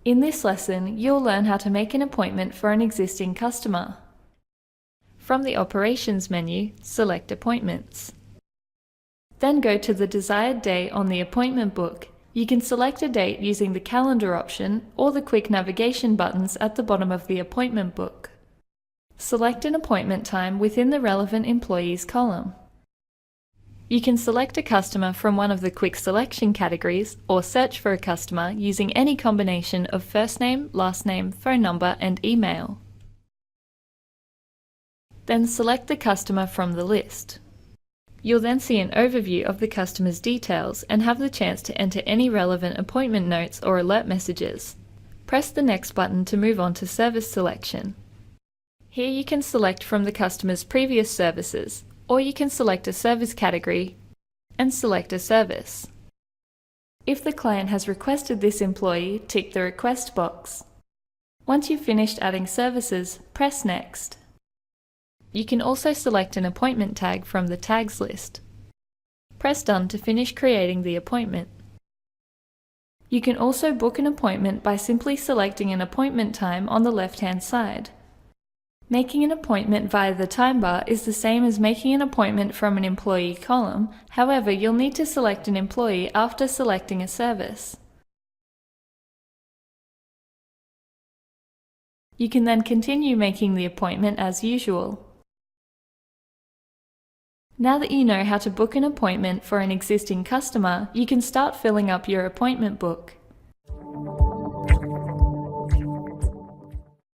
In this lesson, you'll learn how to make an appointment for an existing customer. From the Operations menu, select Appointments. Then go to the desired day on the appointment book. You can select a date using the Calendar option or the quick navigation buttons at the bottom of the appointment book. Select an appointment time within the relevant employees column. You can select a customer from one of the quick selection categories or search for a customer using any combination of first name, last name, phone number, and email. Then select the customer from the list. You'll then see an overview of the customer's details and have the chance to enter any relevant appointment notes or alert messages. Press the Next button to move on to service selection. Here you can select from the customer's previous services, or you can select a service category and select a service. If the client has requested this employee, tick the Request box. Once you've finished adding services, press Next. You can also select an appointment tag from the Tags list. Press Done to finish creating the appointment. You can also book an appointment by simply selecting an appointment time on the left-hand side. Making an appointment via the time bar is the same as making an appointment from an employee column, however, you'll need to select an employee after selecting a service. You can then continue making the appointment as usual. Now that you know how to book an appointment for an existing customer, you can start filling up your appointment book.